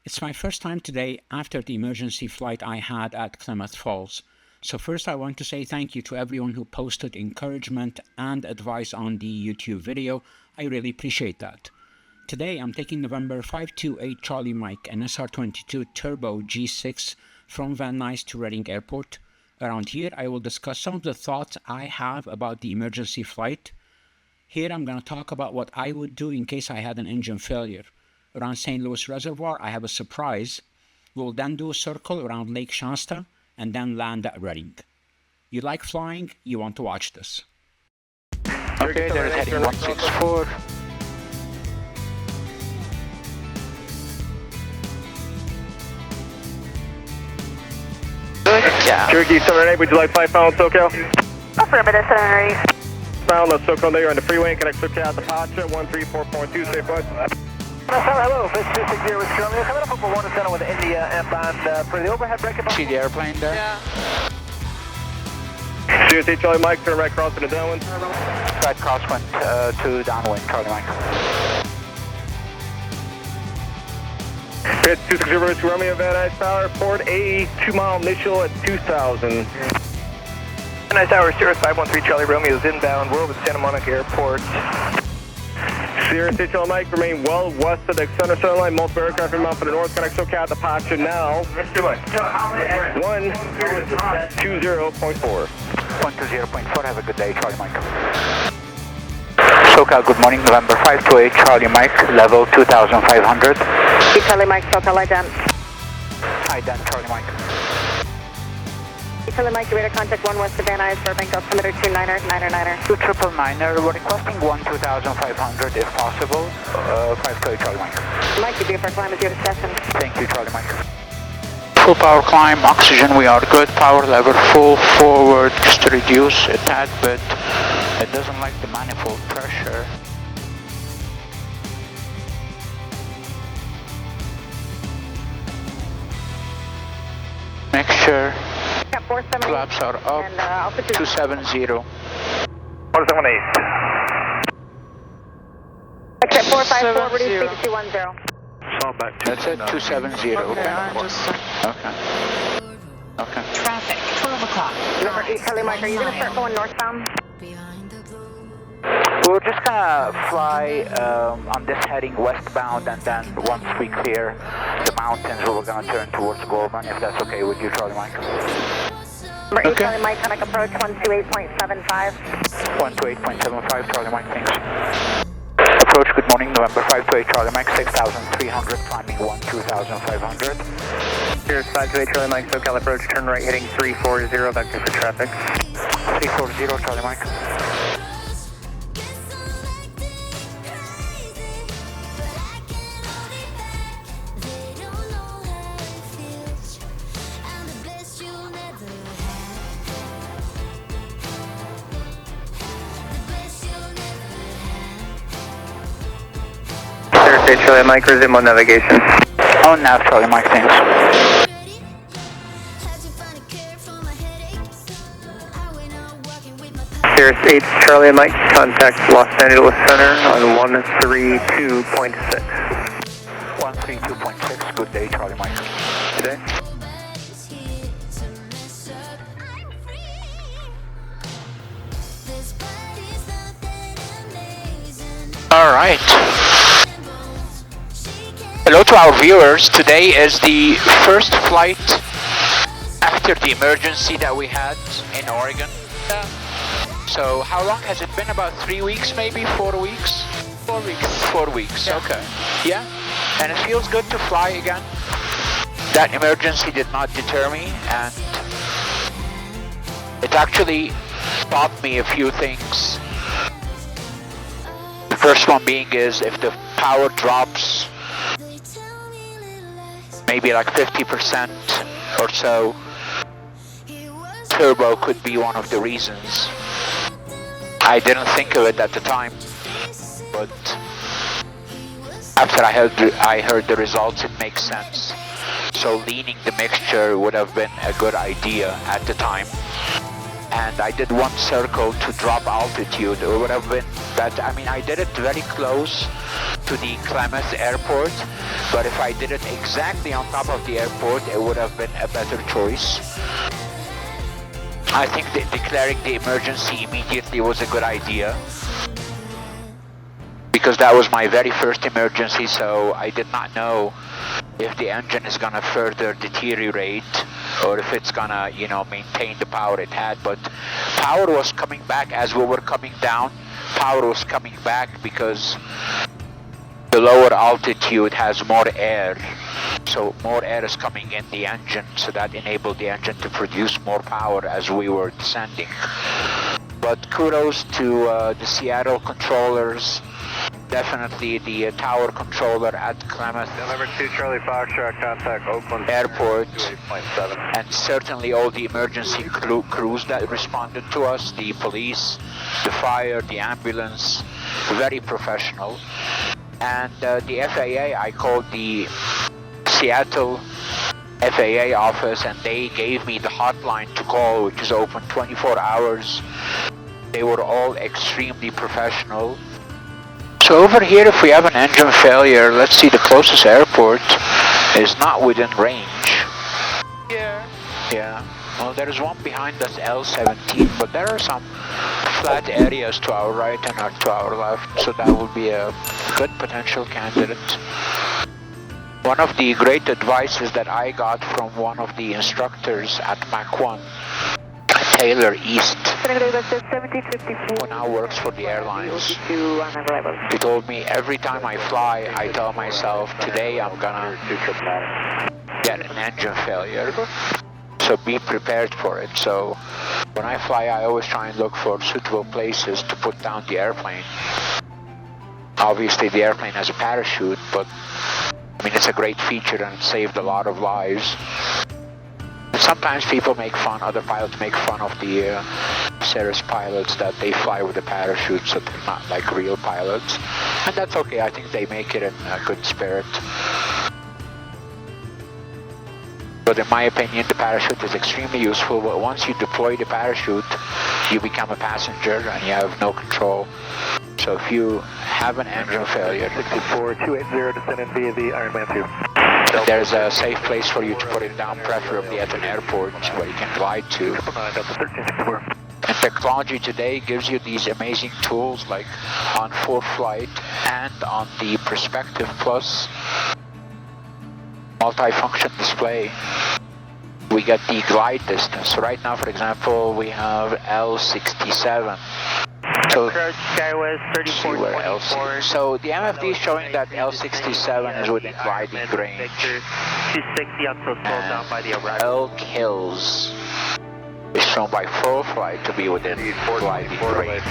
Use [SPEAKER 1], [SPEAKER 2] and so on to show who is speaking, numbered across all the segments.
[SPEAKER 1] It's my first time today after the emergency flight I had at Klamath Falls. So first I want to say thank you to everyone who posted encouragement and advice on the YouTube video. I really appreciate that. Today I'm taking November 528 Charlie Mike and SR22 Turbo G6 from Van Nuys to Reading Airport. Around here I will discuss some of the thoughts I have about the emergency flight. Here I'm going to talk about what I would do in case I had an engine failure. Around St. Louis Reservoir, I have a surprise. We'll then do a circle around Lake Shasta and then land at Reading. You like flying? You want to watch this.
[SPEAKER 2] Okay, there's heading 164.
[SPEAKER 3] Yeah.
[SPEAKER 4] Cherokee 708, would you like flight final SoCal?
[SPEAKER 3] Affirmative, 708.
[SPEAKER 4] Final of SoCal there on the freeway, connect SoCal at the Pacha, 134.2, safe flight.
[SPEAKER 5] Hello, this is 260 with Charlie. Coming up over 1 center with India and for the overhead brake.
[SPEAKER 2] See the airplane there?
[SPEAKER 5] Yeah.
[SPEAKER 4] CSA Charlie Mike, turn right cross to the downwind.
[SPEAKER 2] Right crosswind to downwind, Charlie Mike.
[SPEAKER 4] It's 260 to Romeo Van Nuys Tower, port A, 2 mile initial at 2000.
[SPEAKER 5] Van Nuys Tower, Sirius 513 Charlie Romeo is inbound. We're over Santa Monica Airport.
[SPEAKER 4] Sierra State Charlie Mike, remain well west of the center line. Multiple aircraft inbound for the north. Connect SoCal at the Pacha now. 120.4.
[SPEAKER 2] 120.4, have a good day, Charlie Mike. SoCal, good morning, November 528, Charlie Mike, level 2500.
[SPEAKER 3] Charlie Mike, SoCal ident.
[SPEAKER 2] Ident, Charlie Mike.
[SPEAKER 3] Charlie Mike, radar contact 1 west of Van Nuys for bank altimeter 29er, 9er.
[SPEAKER 2] 29er, we're requesting 12500 if possible. 528, Charlie Mike.
[SPEAKER 3] Mike, you be for climb is your discussion.
[SPEAKER 2] Thank you, Charlie Mike. Full power climb, oxygen, we are good. Power lever full forward, just to reduce a tad bit. It doesn't like the manifold pressure. Mixture, flaps are up,
[SPEAKER 3] And I'll put you
[SPEAKER 2] 270.
[SPEAKER 5] 178.
[SPEAKER 3] exit 454, reduce speed to 210.
[SPEAKER 2] That's it, 270, okay? Okay.
[SPEAKER 6] Traffic, 12 o'clock.
[SPEAKER 3] Number 8, Charlie Mike, are you going to start going northbound?
[SPEAKER 2] We're just gonna fly on this heading westbound, and then once we clear the mountains, we're gonna turn towards Gorman, if that's okay with you, Charlie Mike.
[SPEAKER 3] Number 8,
[SPEAKER 2] Okay.
[SPEAKER 3] Charlie Mike, connect approach 128.75.
[SPEAKER 2] 128.75, Charlie Mike, thanks. Approach, good morning, November 528, Charlie Mike, 6,300, climbing 12,500.
[SPEAKER 4] Here's 528 Charlie Mike, SoCal approach, turn right heading 340, vector for traffic.
[SPEAKER 2] 340, Charlie Mike.
[SPEAKER 4] State Charlie Mike, resume on navigation.
[SPEAKER 2] On nav, Charlie Mike, thanks.
[SPEAKER 4] Sierra 8 Charlie Mike, contact Los Angeles Center on 132.6.
[SPEAKER 2] 132.6, good day, Charlie Mike.
[SPEAKER 4] Today?
[SPEAKER 2] Alright. Hello to our viewers. Today is the first flight after the emergency that we had in Oregon. So how long has it been? About 3 weeks maybe? 4 weeks? 4 weeks. 4 weeks, yeah. Okay. Yeah? And it feels good to fly again. That emergency did not deter me, and it actually taught me a few things. The first one being is if the power drops maybe like 50% or so, turbo could be one of the reasons. I didn't think of it at the time, but after I heard the results, it makes sense. So leaning the mixture would have been a good idea at the time. and I did one circle to drop altitude. It would have been better. I mean, I did it very close to the Klamath airport, but if I did it exactly on top of the airport, it would have been a better choice. I think that declaring the emergency immediately was a good idea, because that was my very first emergency, so I did not know if the engine is gonna further deteriorate or if it's gonna, you know, maintain the power it had. But power was coming back as we were coming down. Power was coming back because the lower altitude has more air, so more air is coming in the engine, so that enabled the engine to produce more power as we were descending. But kudos to the Seattle controllers, definitely the tower controller at Klamath
[SPEAKER 4] Number 2 Charlie Foxtrot, contact Oakland
[SPEAKER 2] Airport,
[SPEAKER 4] 28.7.
[SPEAKER 2] and certainly all the emergency crews that responded to us, the police, the fire, the ambulance, very professional. And the FAA, I called the Seattle FAA office and they gave me the hotline to call, which is open 24 hours. They were all extremely professional. So over here, if we have an engine failure, let's see, the closest airport is not within range. Yeah. Well, there is one behind us, L17, but there are some flat areas to our right and to our left, so that would be a good potential candidate. One of the great advices that I got from one of the instructors at Mach 1, Taylor East, who now works for the airlines, he told me every time I fly, I tell myself, today I'm gonna get an engine failure, so be prepared for it. So when I fly, I always try and look for suitable places to put down the airplane. Obviously the airplane has a parachute, but I mean, it's a great feature and it saved a lot of lives. And sometimes people make fun, other pilots make fun of the Cirrus pilots that they fly with a parachute, so they're not like real pilots. And that's okay, I think they make it in a good spirit. But in my opinion, the parachute is extremely useful, but once you deploy the parachute, you become a passenger and you have no control. So if you have an engine failure,
[SPEAKER 5] 64280 descending via the Ironman 2.
[SPEAKER 2] There's a safe place for you to put it down, preferably at an airport where you can glide to. And technology today gives you these amazing tools like on ForeFlight and on the Perspective Plus multi-function display. We get the glide distance. Right now, for example, we have L67. So, so the MFD is showing that L67 is within gliding range. And Elk Hills is shown by ForeFlight to be within gliding range.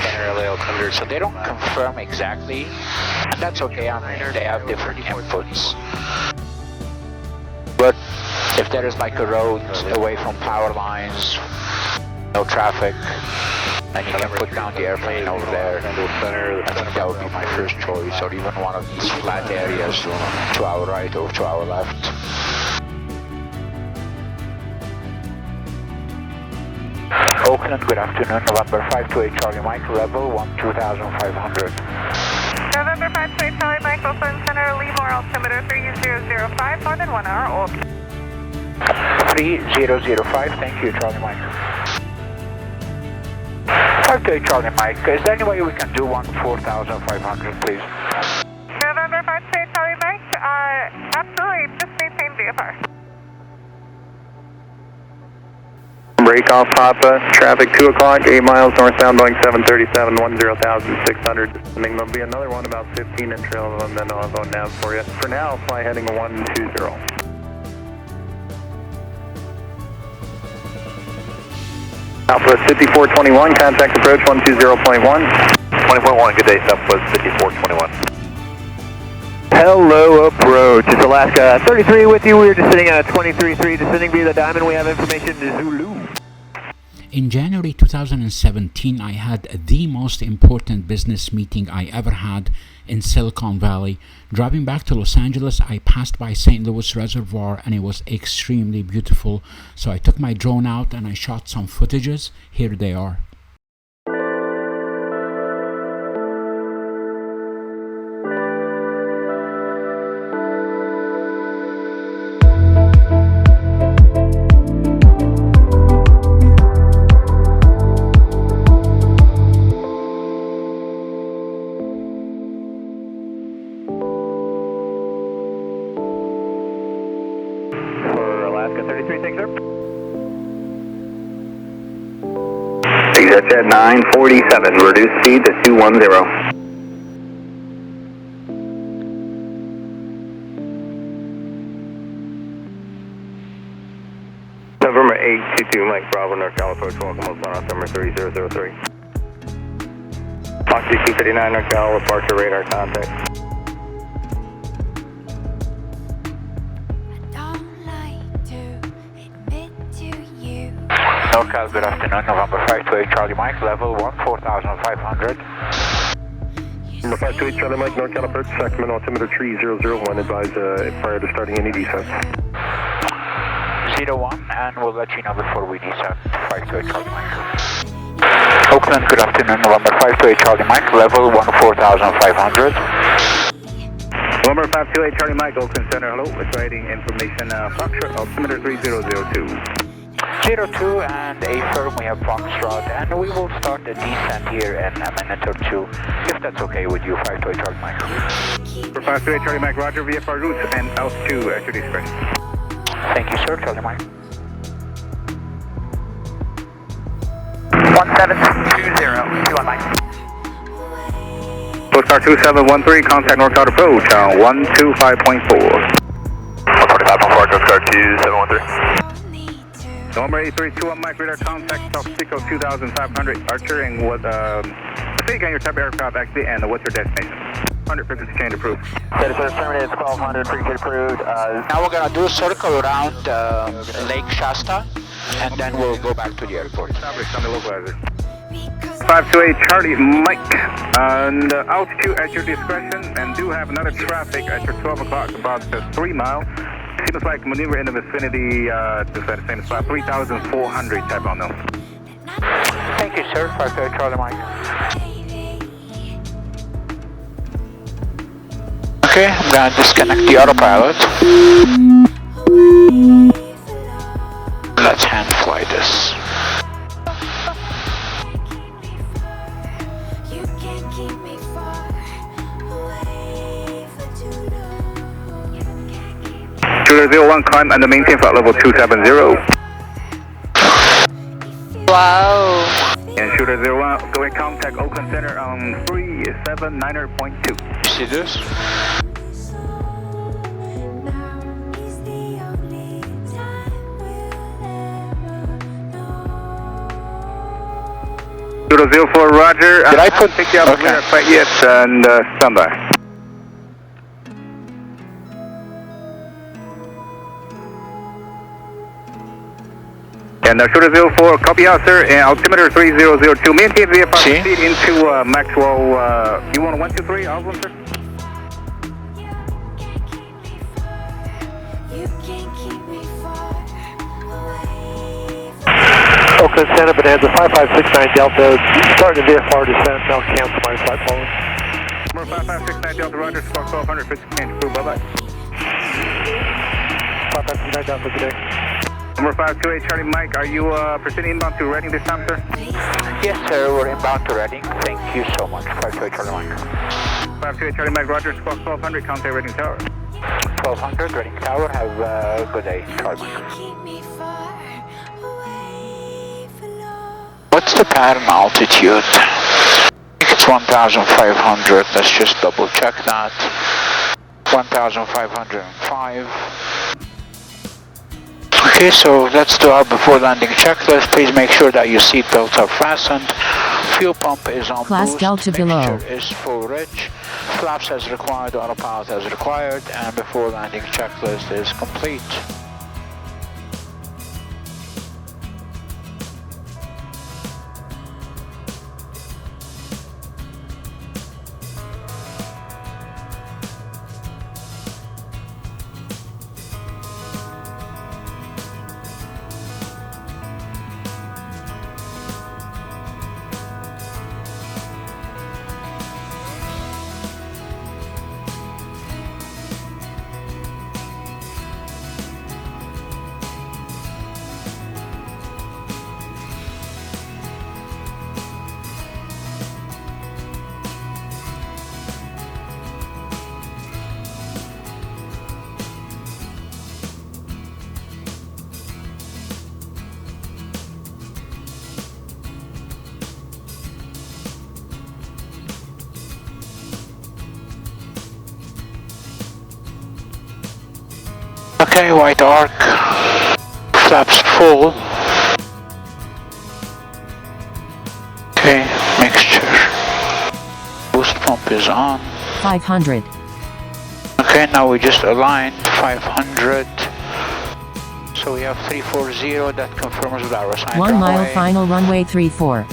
[SPEAKER 2] So they don't confirm exactly, and that's okay. I mean, they have different inputs. But if there is like a road away from power lines, no traffic, and you can put down the airplane over there, I think that would be my first choice, or even one of these flat areas to our right or to our left. Oakland, good afternoon, November 528 Charlie Mike, level 12500.
[SPEAKER 3] November 528 Charlie Mike, Oakland Center, Lemoore, altimeter 3005, more than 1 hour old.
[SPEAKER 2] 3005, thank you, Charlie Mike. 528 Charlie Mike, is there any way we can do 14500, please?
[SPEAKER 3] November 528 Charlie Mike, absolutely, just maintain VFR.
[SPEAKER 4] Break off Papa, traffic 2 o'clock, 8 miles northbound, Boeing 737, 10,600. And there'll be another one about 15 in trail of them, then I'll have a nav for you. For now, fly heading 120. Southwest 5421, contact approach 120.1.
[SPEAKER 5] 20.1, good day, Southwest 5421.
[SPEAKER 6] Hello, approach. It's Alaska 33 with you. We're descending at 23.3, descending via the Diamond. We have information to Zulu.
[SPEAKER 1] In January 2017, I had the most important business meeting I ever had in Silicon Valley. Driving back to Los Angeles, I passed by St. Louis Reservoir and it was extremely beautiful. So I took my drone out and I shot some footages. Here they are.
[SPEAKER 4] That's at 947, reduce speed to 210. November 822, Mike Bravo, North Cal approach, welcome aboard altimeter 3003. Foxy 239, North Cal, departure radar contact.
[SPEAKER 2] NorCal, good afternoon, November 528 Charlie Mike, level 14,500.
[SPEAKER 4] Number 528 Charlie Mike, NorCal approach, Sacramento altimeter 3001, advise prior to starting any descent.
[SPEAKER 2] 01, and we'll let you know before we descend, 528 Charlie Mike. Oakland, good afternoon, November 528 Charlie Mike, level 14,500.
[SPEAKER 4] November 528 Charlie Mike, Oakland Center, hello, providing information, Foxtrot altimeter 3002.
[SPEAKER 2] 02 and affirm we have Foxtrot, and we will start the descent here in a minute or two, if that's okay with you, 528 Charlie Mike.
[SPEAKER 4] For 528 Charlie Mike, roger, VFR routes and altitude at your discretion.
[SPEAKER 2] Thank you, sir, Charlie Mike.
[SPEAKER 5] 1720, 21 Mike.
[SPEAKER 4] Postcar 2713, contact NorCal approach, 125.4.
[SPEAKER 5] 125.4, Postcar 2713.
[SPEAKER 4] November 832 Mike, radar contact, South Pico 2500, Archer, and what, say again your type of aircraft actually, and what's your destination? 100 frequency change approved.
[SPEAKER 5] That is terminated 1200, frequency approved.
[SPEAKER 2] Now we're going to do a circle around Lake Shasta, and then we'll go back to the airport.
[SPEAKER 4] 528 Charlie Mike, and altitude at your discretion, and do have another traffic at your 12 o'clock, about 3 miles. Seems like maneuver in the vicinity, just at the same spot, 3,400 type on them.
[SPEAKER 2] Thank you, sir, 528 Charlie Mike. Okay, I'm going to disconnect the autopilot. Let's hand fly this.
[SPEAKER 4] Shooter 01, climb and maintain flight level 270.
[SPEAKER 2] Wow.
[SPEAKER 4] And Shooter 01, go ahead, contact Oakland Center on 379.2.
[SPEAKER 2] You see this?
[SPEAKER 4] Shooter 04, roger.
[SPEAKER 2] Did I put...
[SPEAKER 4] Pick you up
[SPEAKER 2] Okay.
[SPEAKER 4] quite yet, and standby. And Shooter 04, copy out, sir, and altimeter 3002. Maintain VFR
[SPEAKER 2] See?
[SPEAKER 4] speed into Maxwell, you want a 123, Osborne, sir?
[SPEAKER 6] Oakland Center, Bonanza 5569 Delta, starting the VFR descent, now cancel my flight forward.
[SPEAKER 4] Number 5569 Delta, roger, squawk 1200, 50 change, approved, bye-bye.
[SPEAKER 6] 5569 Delta, good day.
[SPEAKER 4] Number 528 Charlie Mike, are you proceeding inbound to Reading this time, sir?
[SPEAKER 2] Yes, sir, we're inbound to Reading. Thank you so much, 528 Charlie Mike.
[SPEAKER 4] 528 Charlie Mike, roger, squawk 1200, contact Reading Tower.
[SPEAKER 2] 1200, Reading Tower, have a good day, Charlie Mike. What's the pattern altitude? I think it's 1,500, let's just double check that. 1,505. Okay, so let's do our before landing checklist. Please make sure that your seat belts are fastened. Fuel pump is on
[SPEAKER 7] Class
[SPEAKER 2] boost.
[SPEAKER 7] Delta below.
[SPEAKER 2] Mixture is full rich. Flaps as required, autopilot as required, and before landing checklist is complete. Okay, white arc. Flaps full. Okay, mixture. Boost pump is on.
[SPEAKER 7] 500.
[SPEAKER 2] Okay, now we just aligned 500. So we have 340, that confirms with our assigned
[SPEAKER 7] 1 mile
[SPEAKER 2] runway.
[SPEAKER 7] final runway 34.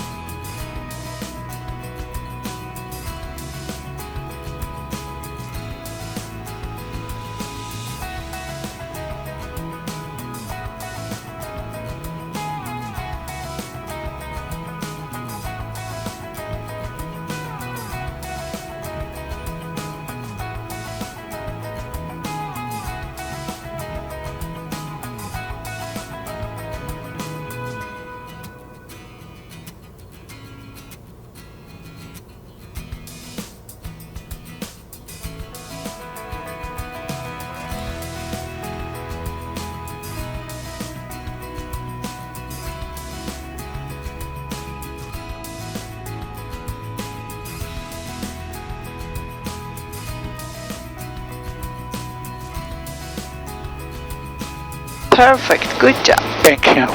[SPEAKER 8] Perfect, good job.
[SPEAKER 2] Thank you.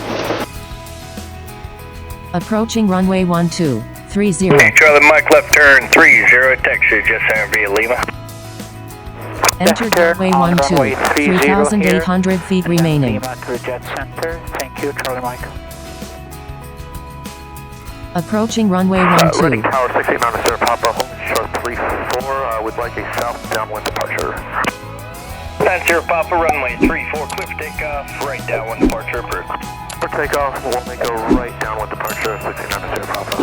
[SPEAKER 7] Approaching runway 1230.
[SPEAKER 5] Charlie Mike left turn 30, texture just via Lima.
[SPEAKER 7] Enter runway
[SPEAKER 2] on runway
[SPEAKER 7] 12,
[SPEAKER 2] 30
[SPEAKER 7] 3,800 feet remaining.
[SPEAKER 2] Lima to jet center. Thank you, Charlie Mike.
[SPEAKER 7] Approaching runway
[SPEAKER 5] Reading
[SPEAKER 7] 12.
[SPEAKER 5] Tower 68 Mountain Sierra Papa, home short 34, with like a south downwind departure. 90 Papa, runway 34, clear for takeoff, right downwind departure approved. For takeoff, we'll make a right downwind departure, 69 Sierra Papa.